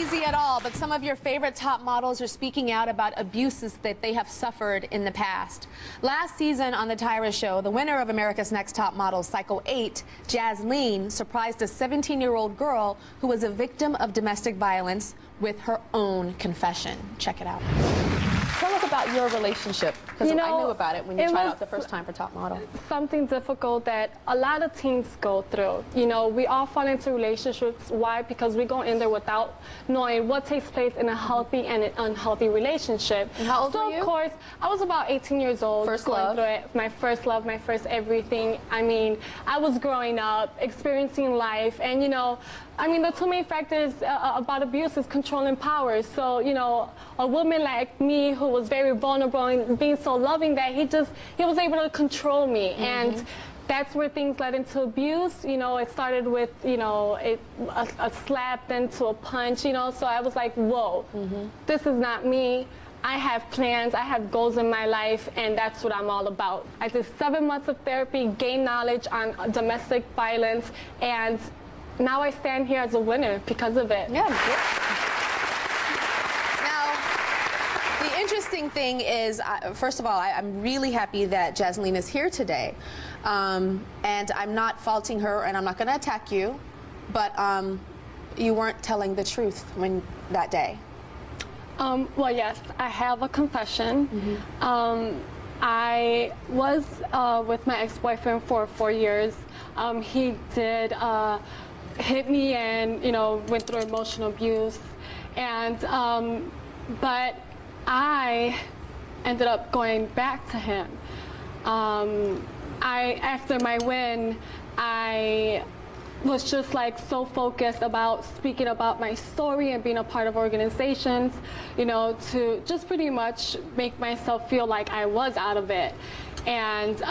easy at all, but some of your favorite top models are speaking out about abuses that they have suffered in the past. Last season on the Tyra Show, the winner of America's Next Top Model, Cycle 8, Jaslene, surprised a 17-year-old girl who was a victim of domestic violence with her own confession. Check it out. Tell us about your relationship, because I knew about it when you tried out the first time for Top Model. Something difficult that a lot of teens go through. You know, we all fall into relationships. Why? Because we go in there without knowing what takes place in a healthy and an unhealthy relationship. And how old were you? So, of course, I was about 18 years old. First love? Through it. My first love, my first everything. I mean, I was growing up, experiencing life, and, you know, I mean, the two main factors about abuse is control and power. So, you know, a woman like me who was very vulnerable and being so loving that he was able to control me. Mm-hmm. And that's where things led into abuse. You know, it started with, you know, a slap, then to a punch, you know. So I was like, whoa, this is not me. I have plans, I have goals in my life, and that's what I'm all about. I did 7 months of therapy, gained knowledge on domestic violence, and now I stand here as a winner because of it. Yeah. Now, the interesting thing is, first of all, I'm really happy that Jaslene is here today. And I'm not faulting her, and I'm not going to attack you, but you weren't telling the truth that day. Well, yes, I have a confession. I was with my ex-boyfriend for 4 years. He did hit me and, you know, went through emotional abuse. And, but I ended up going back to him. After my win, I was just like so focused about speaking about my story and being a part of organizations, you know, to just pretty much make myself feel like I was out of it. And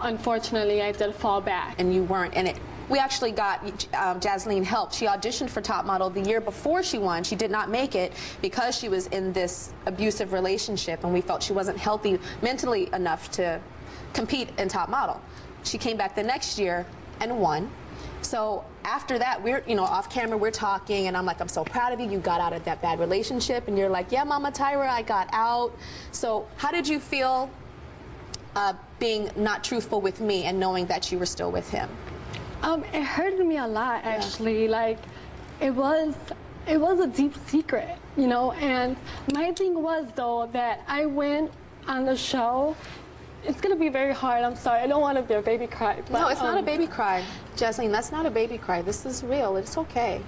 unfortunately, I did fall back. And you weren't in it. We actually got Jaslene help. She auditioned for Top Model the year before she won. She did not make it because she was in this abusive relationship, and we felt she wasn't healthy mentally enough to compete in Top Model. She came back the next year and won. So after that, we're, you know, off camera, we're talking, and I'm like, I'm so proud of you. You got out of that bad relationship. And you're like, yeah, Mama Tyra, I got out. So how did you feel being not truthful with me and knowing that you were still with him? It hurted me a lot, actually. Yeah. Like, it was a deep secret, you know. And my thing was, though, that I went on the show. It's gonna be very hard. I'm sorry. I don't want to be a baby cry. But, no, it's not a baby cry, Jaslene. That's not a baby cry. This is real. It's okay.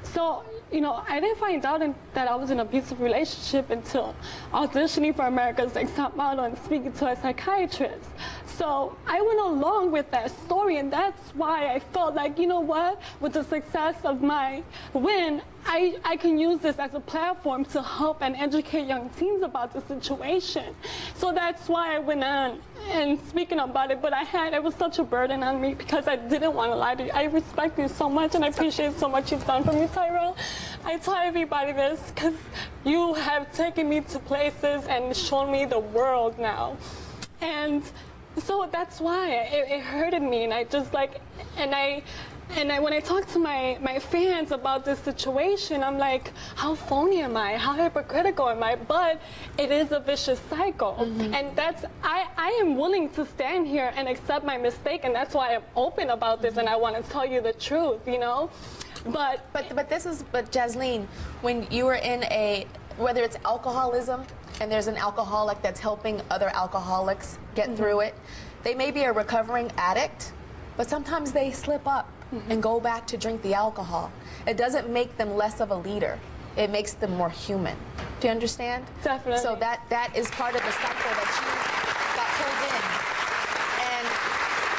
So, you know, I didn't find out that I was in an abusive relationship until auditioning for America's Next Top Model and speaking to a psychiatrist. So I went along with that story, and that's why I felt like, you know what, with the success of my win, I can use this as a platform to help and educate young teens about the situation. So that's why I went on and speaking about it, but it was such a burden on me because I didn't want to lie to you. I respect you so much, and I appreciate so much you've done for me, Tyra. I tell everybody this because you have taken me to places and shown me the world now. And so that's why it hurted me, and I just like, when I talk to my fans about this situation, I'm like, how phony am I? How hypocritical am I? But it is a vicious cycle. And I am willing to stand here and accept my mistake, and that's why I'm open about this, and I want to tell you the truth, you know? But Jaslene, when you were in whether it's alcoholism, and there's an alcoholic that's helping other alcoholics get through it, they may be a recovering addict, but sometimes they slip up and go back to drink the alcohol. It doesn't make them less of a leader. It makes them more human. Do you understand? Definitely. So that is part of the cycle that you got pulled in. And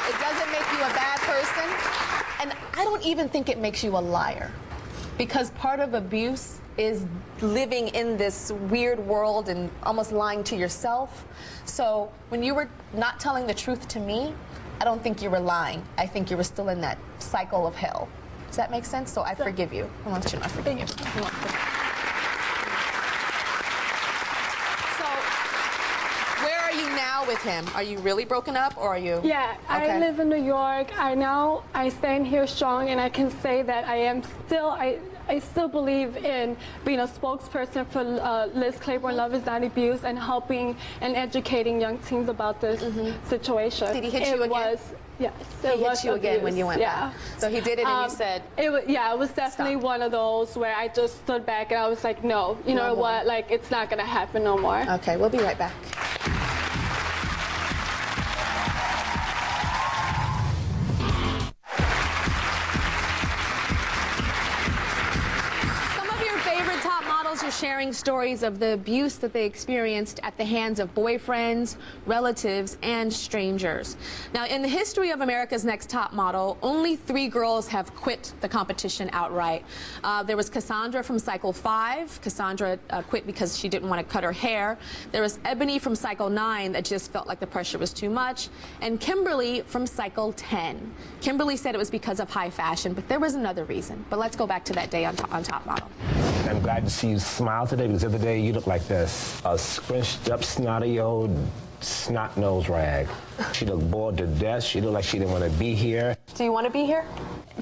it doesn't make you a bad person. And I don't even think it makes you a liar. Because part of abuse is living in this weird world and almost lying to yourself. So when you were not telling the truth to me, I don't think you were lying. I think you were still in that cycle of hell. Does that make sense? So I forgive you. I want you to know I forgive you. So where are you now with him? Are you really broken up, or are you? Yeah, okay. I live in New York. I stand here strong, and I can say that I am still, I still believe in being a spokesperson for Liz Claiborne Love Is Not Abuse and helping and educating young teens about this situation. Did he hit you again? Yes, he hit you again when you went back. So he did it and you said, it was definitely one of those where I just stood back and I was like, no, you know what, like, it's not going to happen no more. Okay, we'll be right back. Are sharing stories of the abuse that they experienced at the hands of boyfriends, relatives, and strangers. Now, in the history of America's Next Top Model, only 3 girls have quit the competition outright. There was Cassandra from Cycle 5. Cassandra quit because she didn't want to cut her hair. There was Ebony from Cycle 9 that just felt like the pressure was too much. And Kimberly from Cycle 10. Kimberly said it was because of high fashion, but there was another reason. But let's go back to that day on Top Model. I'm glad to see you smile today, because the other day you look like this. A scrunched up, snotty old snot-nosed rag. She looked bored to death. She looked like she didn't want to be here. Do you want to be here?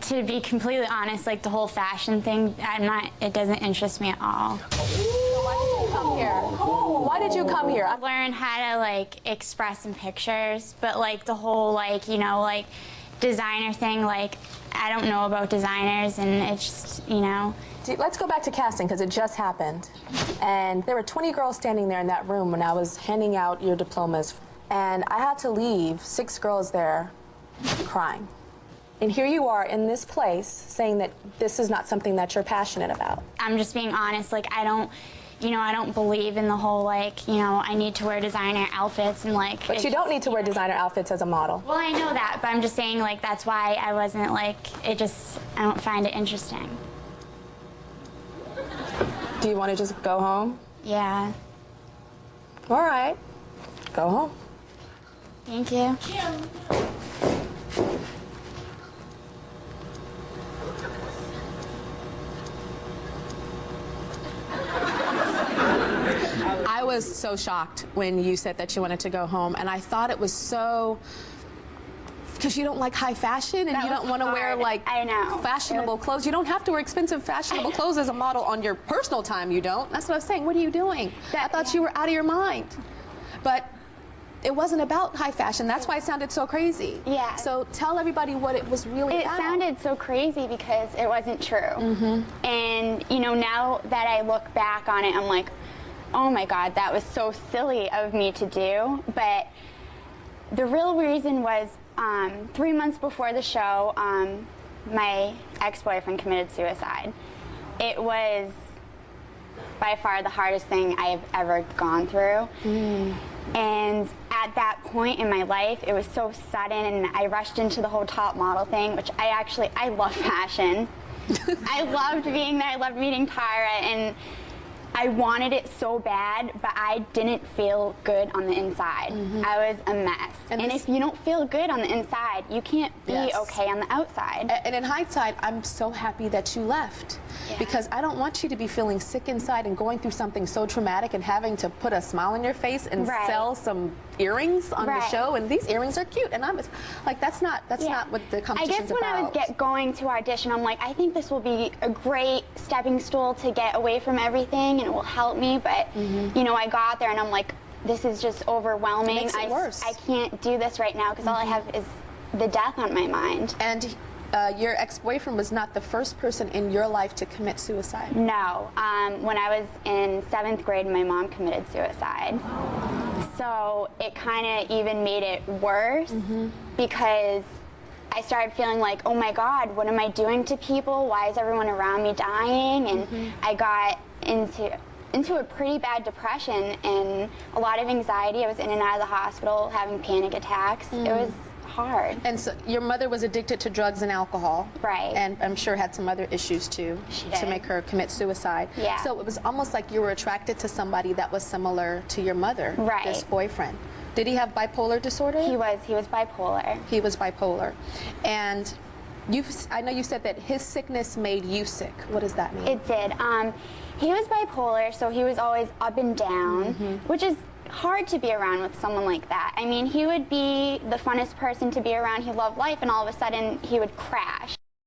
To be completely honest, like the whole fashion thing, it doesn't interest me at all. Why did you come here? Why did you come here? I learned how to like express in pictures, but like the whole like, you know, like designer thing, like I don't know about designers, and it's just, you know. Let's go back to casting, because it just happened. And there were 20 girls standing there in that room when I was handing out your diplomas. And I had to leave 6 girls there crying. And here you are in this place saying that this is not something that you're passionate about. I'm just being honest, like I don't believe in the whole like, you know, I need to wear designer outfits and like. But you don't need to wear designer outfits as a model. Well, I know that, but I'm just saying like that's why I wasn't like, I don't find it interesting. Do you want to just go home? Yeah. All right. Go home. Thank you. I was so shocked when you said that you wanted to go home, and I thought it was so... Because you don't like high fashion and you don't want to wear like fashionable clothes. You don't have to wear expensive fashionable clothes as a model on your personal time. You don't. That's what I was saying. What are you doing? I thought you were out of your mind. But it wasn't about high fashion. That's why it sounded so crazy. Yeah. So tell everybody what it was really about. It sounded so crazy because it wasn't true. And, you know, now that I look back on it, I'm like, oh my God, that was so silly of me to do. But the real reason was 3 months before the show, my ex-boyfriend committed suicide. It was by far the hardest thing I have ever gone through. And at that point in my life, it was so sudden, and I rushed into the whole top model thing, which I love fashion. I loved being there. I loved meeting Tyra, and I wanted it so bad, but I didn't feel good on the inside. I was a mess. And if you don't feel good on the inside, you can't be okay on the outside. And in hindsight, I'm so happy that you left. Because I don't want you to be feeling sick inside and going through something so traumatic and having to put a smile on your face and sell some earrings on the show. And these earrings are cute. And I'm like, that's not what the competition's about. I guess when I was going to audition, I'm like, I think this will be a great stepping stool to get away from everything, and it will help me. But you know, I got there and I'm like, this is just overwhelming. It makes it worse. I can't do this right now because all I have is the death on my mind. And your ex-boyfriend was not the first person in your life to commit suicide. No. When I was in 7th grade, my mom committed suicide. So it kind of even made it worse because I started feeling like, oh my God, what am I doing to people? Why is everyone around me dying? And I got into a pretty bad depression and a lot of anxiety. I was in and out of the hospital having panic attacks. It was hard. And so your mother was addicted to drugs and alcohol. Right. And I'm sure had some other issues too to make her commit suicide. Yeah. So it was almost like you were attracted to somebody that was similar to your mother, this boyfriend. Did he have bipolar disorder? He was bipolar. He was bipolar. And I know you said that his sickness made you sick. What does that mean? It did. He was bipolar, so he was always up and down, which is hard to be around with someone like that. I mean, he would be the funnest person to be around. He loved life, and all of a sudden, he would crash.